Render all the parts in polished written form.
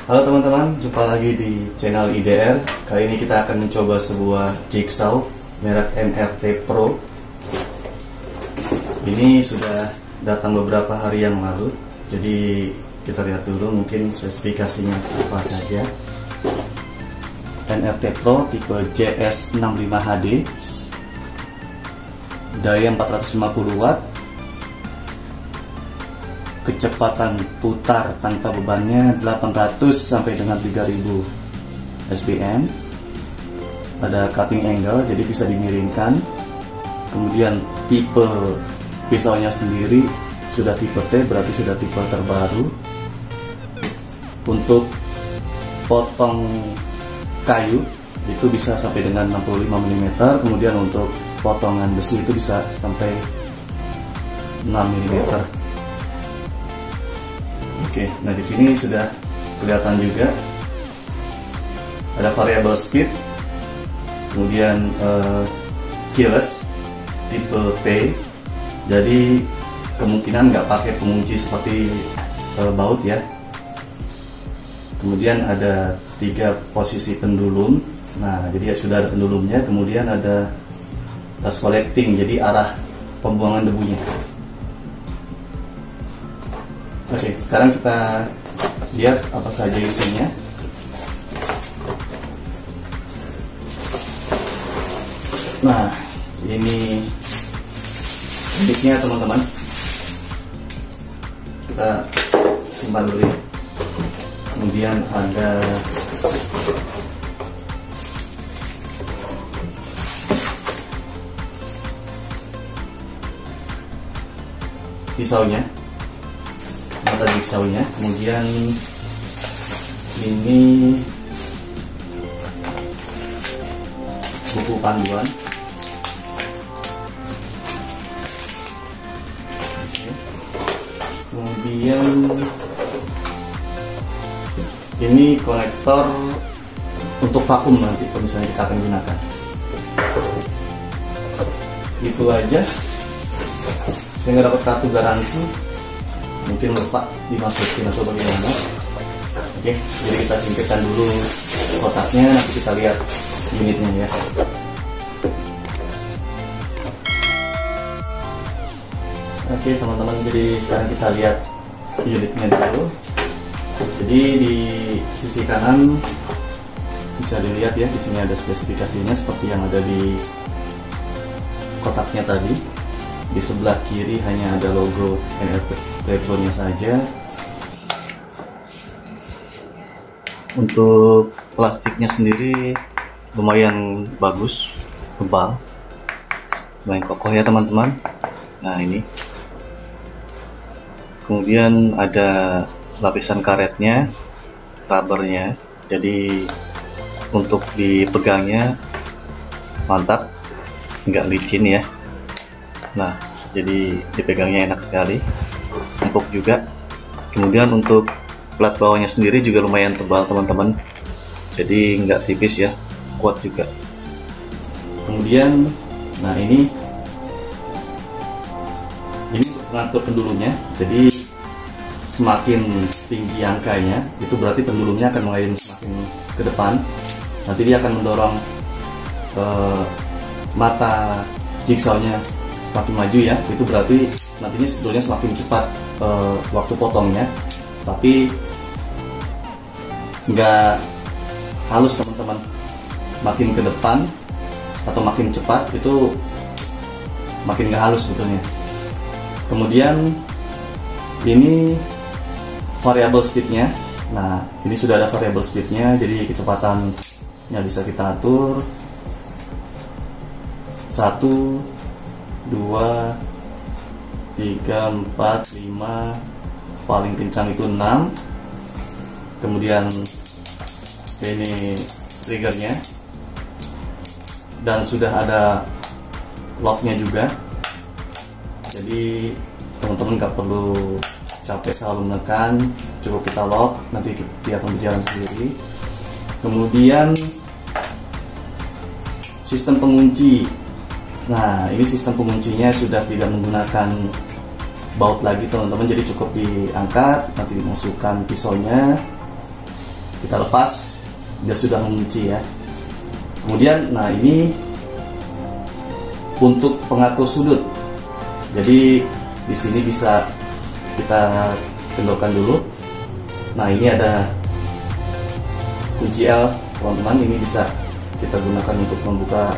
Halo teman-teman, jumpa lagi di channel IDR. Kali ini kita akan mencoba sebuah jigsaw merek NRT Pro. Ini sudah datang beberapa hari yang lalu, jadi kita lihat dulu mungkin spesifikasinya apa saja. NRT Pro tipe JS65HD, daya 450 watt, kecepatan putar tanpa bebannya 800 sampai dengan 3000 SPM. Ada cutting angle, jadi bisa dimiringkan. Kemudian tipe pisaunya sendiri sudah tipe T, berarti sudah tipe terbaru. Untuk potong kayu itu bisa sampai dengan 65 mm. Kemudian untuk potongan besi itu bisa sampai 6 mm. Oke, nah di sini sudah kelihatan juga ada variable speed, kemudian keyless tipe T, jadi kemungkinan nggak pakai pengunci seperti baut ya. Kemudian ada 3 posisi pendulum, nah jadi sudah ada pendulumnya, kemudian ada dust collecting, jadi arah pembuangan debunya. Oke, sekarang kita lihat apa saja isinya. Nah, ini uniknya teman-teman. Kita simpan dulu ya. Kemudian ada pisaunya, mata jigsawnya, kemudian ini buku panduan. Kemudian ini konektor untuk vakum nanti kalau misalnya kita akan gunakan. Itu aja. Saya nggak dapat kartu garansi, mungkin lupa dimasukin atau bagaimana. Oke, jadi kita singkirkan dulu kotaknya, nanti kita lihat unitnya ya. Oke teman-teman, jadi sekarang kita lihat unitnya dulu. Jadi di sisi kanan bisa dilihat ya, di sini ada spesifikasinya seperti yang ada di kotaknya tadi. Di sebelah kiri hanya ada logo NRT Pro-nya saja. Untuk plastiknya sendiri lumayan bagus, tebal, lumayan kokoh ya teman-teman. Nah ini, kemudian ada lapisan karetnya, rubbernya, jadi untuk dipegangnya mantap, nggak licin ya. Nah, jadi dipegangnya enak sekali, empuk juga. Kemudian untuk plat bawahnya sendiri juga lumayan tebal teman-teman, jadi nggak tipis ya, kuat juga. Kemudian, nah ini untuk pengatur pendulumnya, jadi semakin tinggi angkanya, itu berarti pendulumnya akan mengalir semakin ke depan. Nanti dia akan mendorong mata jigsawnya semakin maju ya, itu berarti nantinya sebetulnya semakin cepat waktu potongnya, tapi nggak halus teman-teman. Makin ke depan atau makin cepat itu makin nggak halus sebetulnya. Kemudian ini variable speednya. Nah ini sudah ada variable speednya, jadi kecepatannya bisa kita atur 1, 2, 3, 4, 5, paling kencang itu 6. Kemudian ini triggernya, dan sudah ada locknya juga, jadi teman-teman nggak perlu capek selalu menekan, cukup kita lock, nanti dia akan berjalan sendiri. Kemudian sistem pengunci. Nah, ini sistem penguncinya sudah tidak menggunakan baut lagi teman-teman, jadi cukup diangkat, nanti dimasukkan pisaunya, kita lepas, dia sudah mengunci ya. Kemudian, nah ini untuk pengatur sudut. Jadi di sini bisa kita kendorkan dulu. Nah ini ada kunci L teman-teman, ini bisa kita gunakan untuk membuka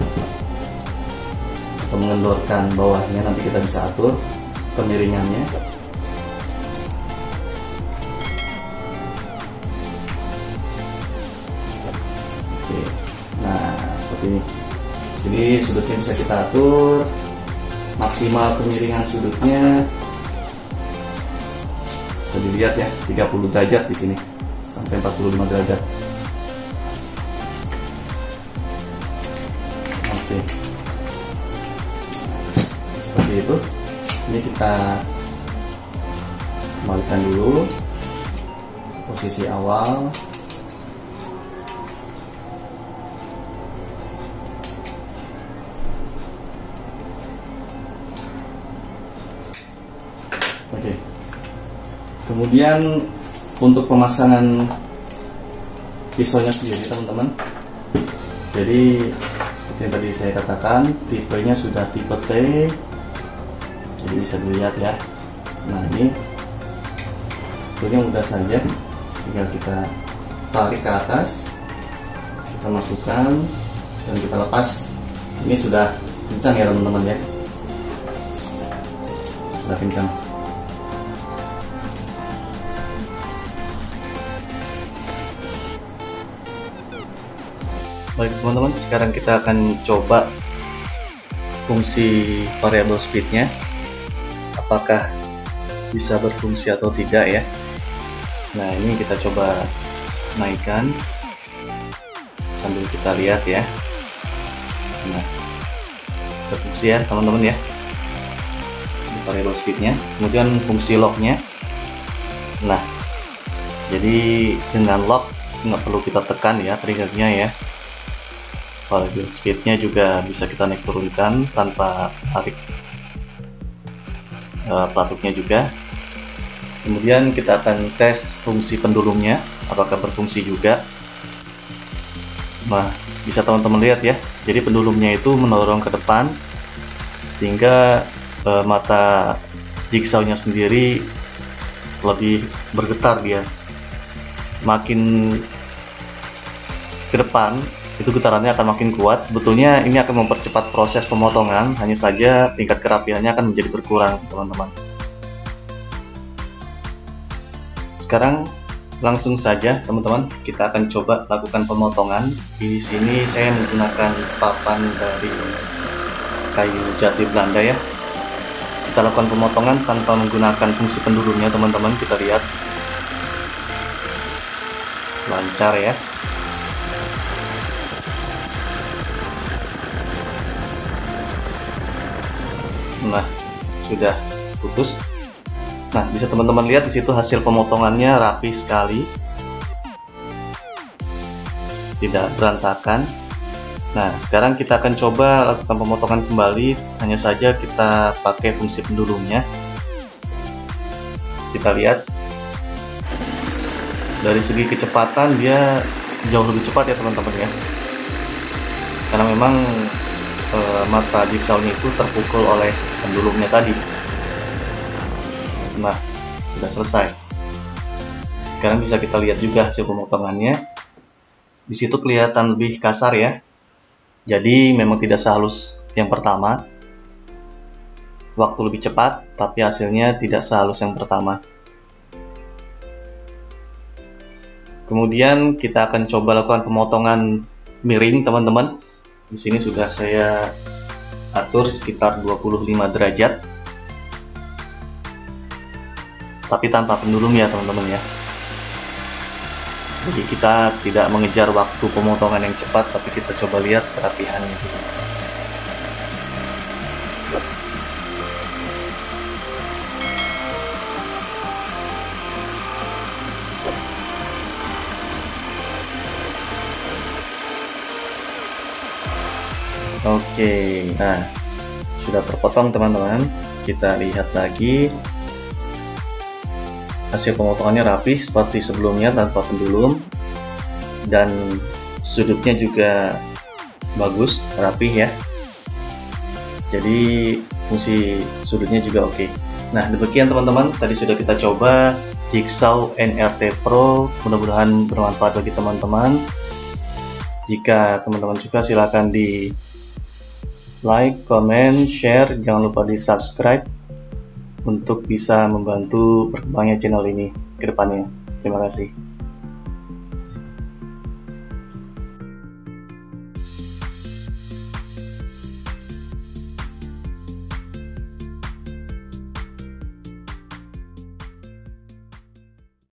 atau mengendorkan bawahnya. Nanti kita bisa atur kemiringannya. Oke, nah seperti ini. Jadi sudutnya bisa kita atur, maksimal kemiringan sudutnya bisa dilihat ya, 30 derajat di sini sampai 45 derajat. Oke, seperti itu. Ini kita kembalikan dulu posisi awal. Oke. Kemudian untuk pemasangan pisaunya sendiri teman-teman. Jadi seperti yang tadi saya katakan, tipenya sudah tipe T. Jadi bisa dilihat ya. Nah ini sebetulnya mudah saja, tinggal kita tarik ke atas, kita masukkan dan kita lepas. Ini sudah kencang ya teman-teman ya, sudah kencang. Baik teman-teman, sekarang kita akan coba fungsi variable speednya, apakah bisa berfungsi atau tidak ya. Nah ini kita coba naikkan sambil kita lihat ya. Nah berfungsi ya teman-teman ya, variable speednya. Kemudian fungsi locknya. Nah jadi dengan lock nggak perlu kita tekan ya triggernya ya. Variable speednya juga bisa kita naik turunkan tanpa tarik pelatuknya juga. Kemudian kita akan tes fungsi pendulumnya, apakah berfungsi juga. Nah bisa teman-teman lihat ya, jadi pendulumnya itu mendorong ke depan sehingga mata jigsawnya sendiri lebih bergetar. Dia makin ke depan itu getarannya akan makin kuat. Sebetulnya ini akan mempercepat proses pemotongan, hanya saja tingkat kerapiannya akan menjadi berkurang teman-teman. Sekarang langsung saja teman-teman, kita akan coba lakukan pemotongan. Di sini saya menggunakan papan dari kayu jati Belanda ya. Kita lakukan pemotongan tanpa menggunakan fungsi pendulumnya teman-teman. Kita lihat lancar ya. Nah sudah putus. Nah bisa teman-teman lihat di situ hasil pemotongannya rapi sekali, tidak berantakan. Nah sekarang kita akan coba lakukan pemotongan kembali, hanya saja kita pakai fungsi pendulumnya. Kita lihat dari segi kecepatan dia jauh lebih cepat ya teman-teman ya, karena memang mata jigsawnya itu terpukul oleh pendulumnya tadi. Nah sudah selesai. Sekarang bisa kita lihat juga hasil pemotongannya. Di situ kelihatan lebih kasar ya. Jadi memang tidak sehalus yang pertama. Waktu lebih cepat, tapi hasilnya tidak sehalus yang pertama. Kemudian kita akan coba lakukan pemotongan miring teman-teman. Di sini sudah saya atur sekitar 25 derajat, tapi tanpa pendulum ya teman-teman ya. Jadi kita tidak mengejar waktu pemotongan yang cepat, tapi kita coba lihat kerapihannya juga. Oke, nah sudah terpotong teman-teman. Kita lihat lagi hasil pemotongannya rapi seperti sebelumnya tanpa pendulum. dan sudutnya juga bagus, rapih ya. Jadi fungsi sudutnya juga oke. Nah, demikian teman-teman, tadi sudah kita coba Jigsaw NRT Pro. Mudah-mudahan bermanfaat bagi teman-teman. Jika teman-teman suka, silahkan di like, comment, share, jangan lupa di subscribe untuk bisa membantu berkembangnya channel ini ke depannya. Terima kasih.